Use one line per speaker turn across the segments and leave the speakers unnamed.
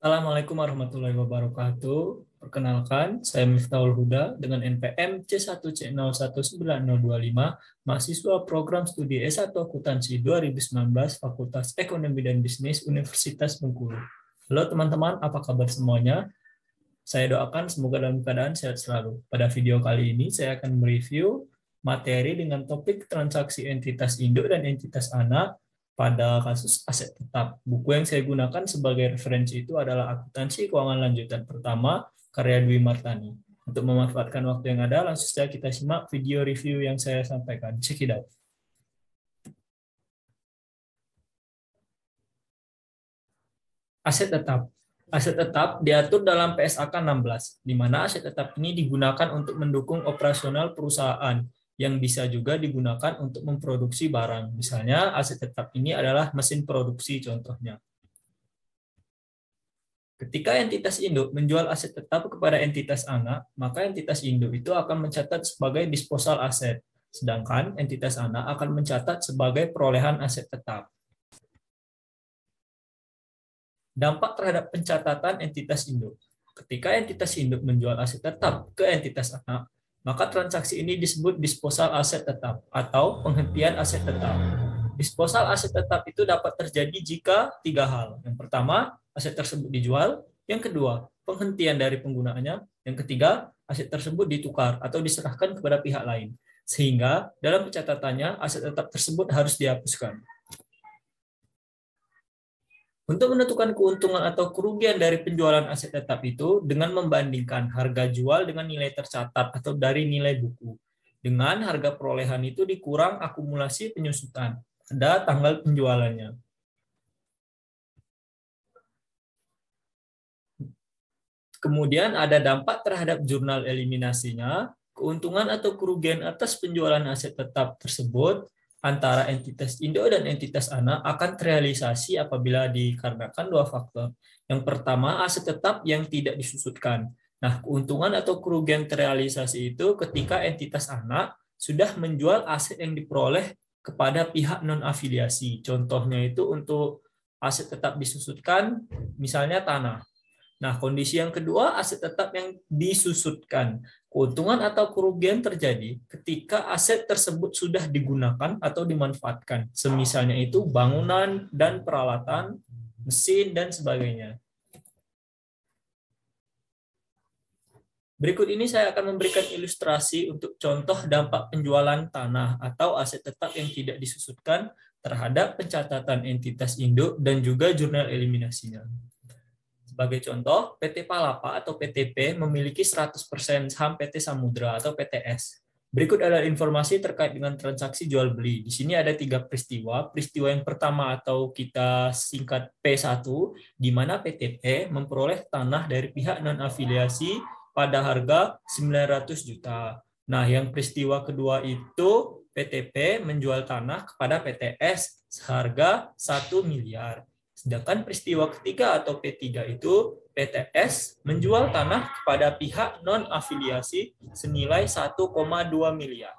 Assalamualaikum warahmatullahi wabarakatuh. Perkenalkan, saya Miftahul Huda dengan NPM C1C019025, mahasiswa program studi S1 Akuntansi 2019, Fakultas Ekonomi dan Bisnis Universitas Bengkulu. Halo teman-teman, apa kabar semuanya? Saya doakan semoga dalam keadaan sehat selalu. Pada video kali ini, saya akan mereview materi dengan topik transaksi entitas induk dan entitas anak pada kasus aset tetap. Buku yang saya gunakan sebagai referensi itu adalah Akuntansi Keuangan Lanjutan Pertama, karya Dwi Martani. Untuk memanfaatkan waktu yang ada, langsung saja kita simak video review yang saya sampaikan. Check it out. Aset tetap. Aset tetap diatur dalam PSAK 16, di mana aset tetap ini digunakan untuk mendukung operasional perusahaan, yang bisa juga digunakan untuk memproduksi barang. Misalnya, aset tetap ini adalah mesin produksi contohnya. Ketika entitas induk menjual aset tetap kepada entitas anak, maka entitas induk itu akan mencatat sebagai disposal aset, sedangkan entitas anak akan mencatat sebagai perolehan aset tetap. Dampak terhadap pencatatan entitas induk. Ketika entitas induk menjual aset tetap ke entitas anak, maka transaksi ini disebut disposal aset tetap atau penghentian aset tetap. Disposal aset tetap itu dapat terjadi jika tiga hal. Yang pertama, aset tersebut dijual. Yang kedua, penghentian dari penggunaannya. Yang ketiga, aset tersebut ditukar atau diserahkan kepada pihak lain. Sehingga dalam pencatatannya, aset tetap tersebut harus dihapuskan. Untuk menentukan keuntungan atau kerugian dari penjualan aset tetap itu dengan membandingkan harga jual dengan nilai tercatat atau dari nilai buku. Dengan harga perolehan itu dikurang akumulasi penyusutan pada tanggal penjualannya. Kemudian ada dampak terhadap jurnal eliminasinya, keuntungan atau kerugian atas penjualan aset tetap tersebut antara entitas induk dan entitas anak akan terrealisasi apabila dikarenakan dua faktor. Yang pertama, aset tetap yang tidak disusutkan. Nah, keuntungan atau kerugian terrealisasi itu ketika entitas anak sudah menjual aset yang diperoleh kepada pihak non-afiliasi. Contohnya itu untuk aset tetap disusutkan, misalnya tanah. Nah, kondisi yang kedua, aset tetap yang disusutkan. Keuntungan atau kerugian terjadi ketika aset tersebut sudah digunakan atau dimanfaatkan. Semisalnya itu bangunan dan peralatan, mesin, dan sebagainya. Berikut ini saya akan memberikan ilustrasi untuk contoh dampak penjualan tanah atau aset tetap yang tidak disusutkan terhadap pencatatan entitas induk dan juga jurnal eliminasinya. Sebagai contoh, PT Palapa atau PTP memiliki 100% saham PT Samudra atau PTS. Berikut adalah informasi terkait dengan transaksi jual beli. Di sini ada 3 peristiwa. Peristiwa yang pertama atau kita singkat P1, di mana PTP memperoleh tanah dari pihak non-afiliasi pada harga 900 juta. Nah, yang peristiwa kedua itu PTP menjual tanah kepada PTS seharga 1 miliar. Sedangkan peristiwa ketiga atau P3 itu PTS menjual tanah kepada pihak non-afiliasi senilai 1,2 miliar.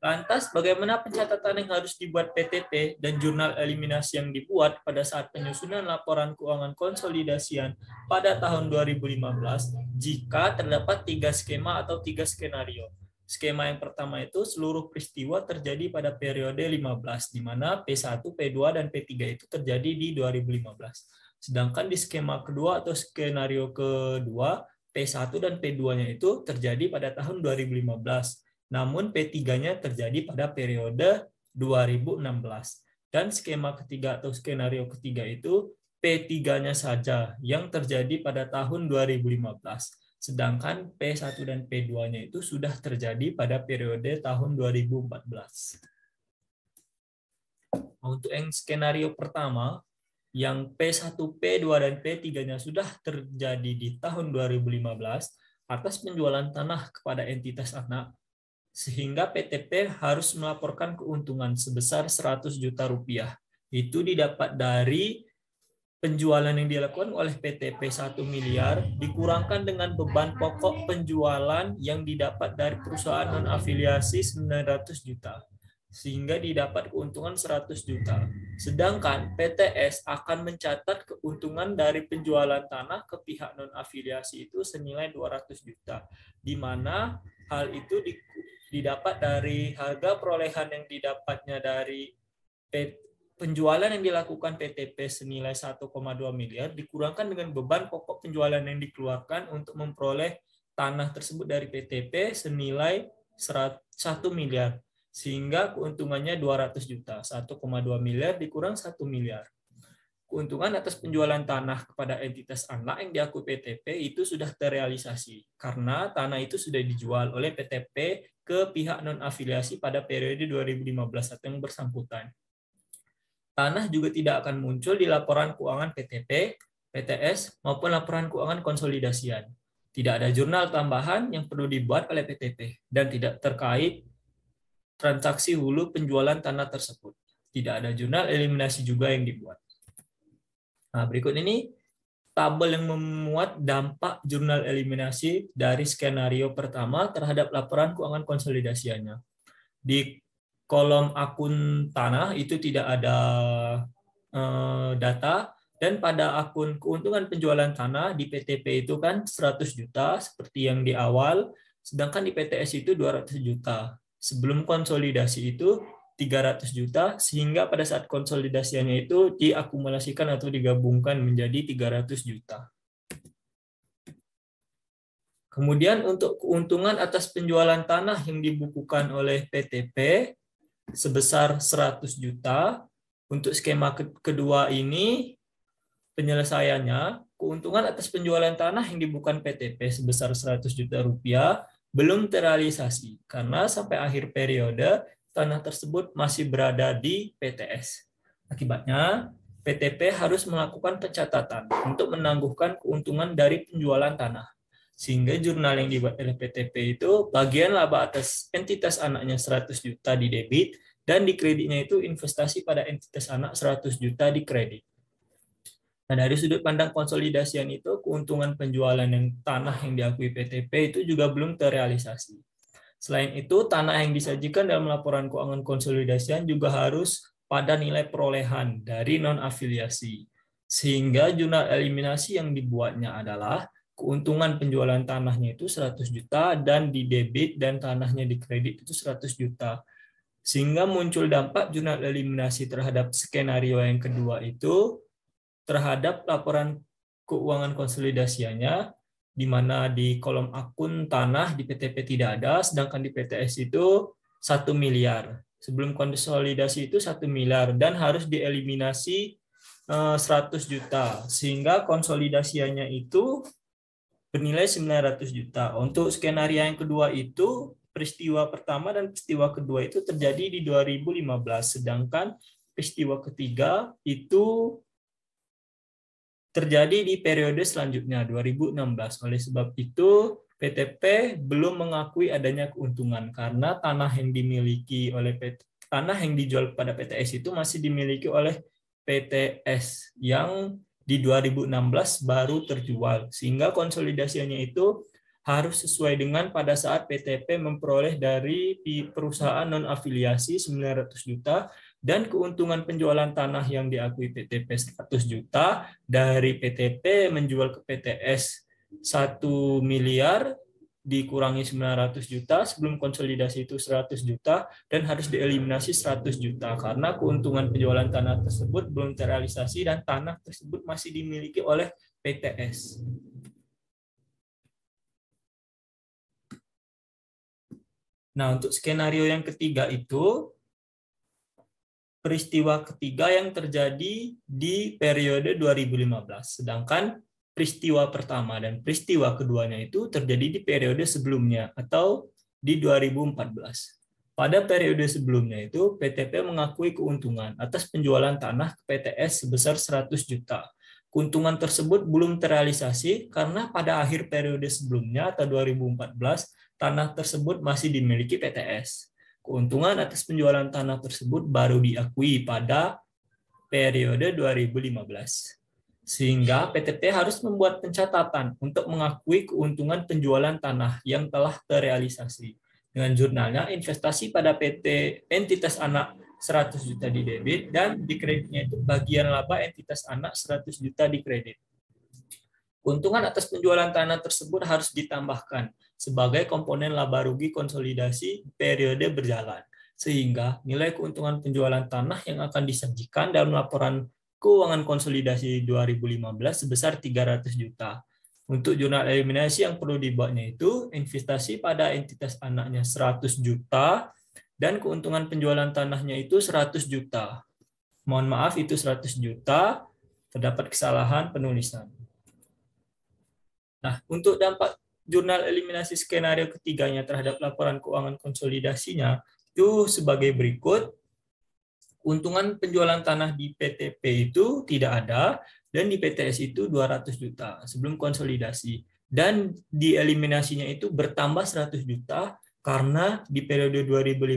Lantas, bagaimana pencatatan yang harus dibuat PTP dan jurnal eliminasi yang dibuat pada saat penyusunan laporan keuangan konsolidasian pada tahun 2015 jika terdapat 3 skema atau 3 skenario? Skema yang pertama itu seluruh peristiwa terjadi pada periode 15, di mana P1, P2, dan P3 itu terjadi di 2015. Sedangkan di skema kedua atau skenario kedua, P1 dan P2-nya itu terjadi pada tahun 2015. Namun P3-nya terjadi pada periode 2016. Dan skema ketiga atau skenario ketiga itu P3-nya saja yang terjadi pada tahun 2015. Sedangkan P1 dan P2-nya itu sudah terjadi pada periode tahun 2014. Untuk yang skenario pertama, yang P1, P2, dan P3-nya sudah terjadi di tahun 2015 atas penjualan tanah kepada entitas anak, sehingga PTP harus melaporkan keuntungan sebesar 100 juta rupiah. Itu didapat dari penjualan yang dilakukan oleh PTP 1 miliar dikurangkan dengan beban pokok penjualan yang didapat dari perusahaan non-afiliasi 900 juta. sehingga didapat keuntungan 100 juta. Sedangkan PTS akan mencatat keuntungan dari penjualan tanah ke pihak non-afiliasi itu senilai 200 juta, di mana hal itu didapat dari harga perolehan yang didapatnya dari penjualan yang dilakukan PTP senilai 1,2 miliar dikurangkan dengan beban pokok penjualan yang dikeluarkan untuk memperoleh tanah tersebut dari PTP senilai 1 miliar. Sehingga keuntungannya 200 juta. 1,2 miliar dikurang 1 miliar. Keuntungan atas penjualan tanah kepada entitas anak yang diakui PTP itu sudah terrealisasi karena tanah itu sudah dijual oleh PTP ke pihak non-afiliasi pada periode 2015 atau yang bersangkutan. Tanah juga tidak akan muncul di laporan keuangan PTP, PTS, maupun laporan keuangan konsolidasian. Tidak ada jurnal tambahan yang perlu dibuat oleh PTP dan tidak terkait transaksi hulu penjualan tanah tersebut. Tidak ada jurnal eliminasi juga yang dibuat. Nah, berikut ini tabel yang memuat dampak jurnal eliminasi dari skenario pertama terhadap laporan keuangan konsolidasiannya. Di kolom akun tanah itu tidak ada data, dan pada akun keuntungan penjualan tanah di PTP itu kan 100 juta seperti yang di awal, sedangkan di PTS itu 200 juta. Sebelum konsolidasi itu 300 juta, sehingga pada saat konsolidasinya itu diakumulasikan atau digabungkan menjadi 300 juta. Kemudian untuk keuntungan atas penjualan tanah yang dibukukan oleh PTP sebesar 100 juta, untuk skema kedua ini penyelesaiannya, keuntungan atas penjualan tanah yang dibukukan PTP sebesar 100 juta rupiah belum terrealisasi karena sampai akhir periode tanah tersebut masih berada di PTS. Akibatnya, PTP harus melakukan pencatatan untuk menangguhkan keuntungan dari penjualan tanah. Sehingga jurnal yang dibuat oleh PTP itu bagian laba atas entitas anaknya 100 juta di debit dan di kreditnya itu investasi pada entitas anak 100 juta di kredit. Nah, dari sudut pandang konsolidasian itu, keuntungan penjualan yang tanah yang diakui PTP itu juga belum terrealisasi. Selain itu, tanah yang disajikan dalam laporan keuangan konsolidasian juga harus pada nilai perolehan dari non-afiliasi. Sehingga jurnal eliminasi yang dibuatnya adalah keuntungan penjualan tanahnya itu 100 juta dan di debit dan tanahnya di kredit itu 100 juta. Sehingga muncul dampak jurnal eliminasi terhadap skenario yang kedua itu terhadap laporan keuangan konsolidasiannya, di mana di kolom akun tanah di PTP tidak ada, sedangkan di PTS itu 1 miliar. Sebelum konsolidasi itu 1 miliar dan harus dieliminasi 100 juta, sehingga konsolidasiannya itu bernilai 900 juta. Untuk skenario yang kedua itu, peristiwa pertama dan peristiwa kedua itu terjadi di 2015, sedangkan peristiwa ketiga itu terjadi di periode selanjutnya 2016. Oleh sebab itu, PTP belum mengakui adanya keuntungan karena tanah yang dimiliki oleh tanah yang dijual pada PTS itu masih dimiliki oleh PTS yang di 2016 baru terjual. Sehingga konsolidasinya itu harus sesuai dengan pada saat PTP memperoleh dari perusahaan non-afiliasi 900 juta dan keuntungan penjualan tanah yang diakui PTP 100 juta dari PTP menjual ke PTS 1 miliar dikurangi 900 juta sebelum konsolidasi itu 100 juta dan harus dieliminasi 100 juta karena keuntungan penjualan tanah tersebut belum terrealisasi dan tanah tersebut masih dimiliki oleh PTS. Nah, untuk skenario yang ketiga itu peristiwa ketiga yang terjadi di periode 2015. Sedangkan peristiwa pertama dan peristiwa keduanya itu terjadi di periode sebelumnya atau di 2014. Pada periode sebelumnya itu, PTP mengakui keuntungan atas penjualan tanah ke PTS sebesar 100 juta. Keuntungan tersebut belum terrealisasi karena pada akhir periode sebelumnya atau 2014, tanah tersebut masih dimiliki PTS. Keuntungan atas penjualan tanah tersebut baru diakui pada periode 2015. Sehingga PTP harus membuat pencatatan untuk mengakui keuntungan penjualan tanah yang telah terrealisasi. Dengan jurnalnya, investasi pada PT entitas anak 100 juta di debit, dan di kreditnya itu bagian laba entitas anak 100 juta di kredit. Keuntungan atas penjualan tanah tersebut harus ditambahkan sebagai komponen laba rugi konsolidasi periode berjalan, sehingga nilai keuntungan penjualan tanah yang akan disajikan dalam laporan keuangan konsolidasi 2015 sebesar 300 juta. Untuk jurnal eliminasi yang perlu dibuatnya itu investasi pada entitas anaknya 100 juta dan keuntungan penjualan tanahnya itu 100 juta. Mohon maaf itu 100 juta, terdapat kesalahan penulisan. Nah, untuk dampak jurnal eliminasi skenario ketiganya terhadap laporan keuangan konsolidasinya itu sebagai berikut. Keuntungan penjualan tanah di PTP itu tidak ada, dan di PTS itu 200 juta sebelum konsolidasi. Dan di eliminasinya itu bertambah 100 juta karena di periode 2015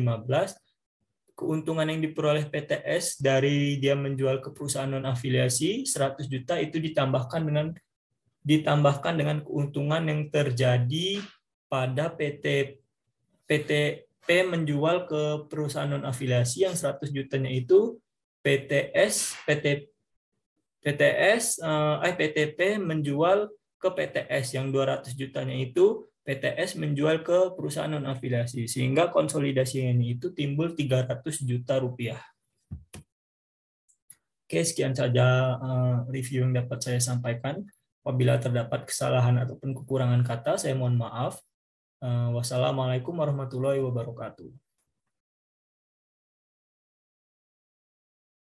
keuntungan yang diperoleh PTS dari dia menjual ke perusahaan non-afiliasi 100 juta itu ditambahkan dengan keuntungan yang terjadi pada PTP menjual ke perusahaan non afiliasi yang 100 jutanya itu PTP menjual ke PTS yang 200 jutanya itu PTS menjual ke perusahaan non afiliasi, sehingga konsolidasi ini itu timbul 300 juta rupiah. Oke, sekian saja review yang dapat saya sampaikan. Apabila terdapat kesalahan ataupun kekurangan kata, saya mohon maaf. Wassalamualaikum warahmatullahi wabarakatuh.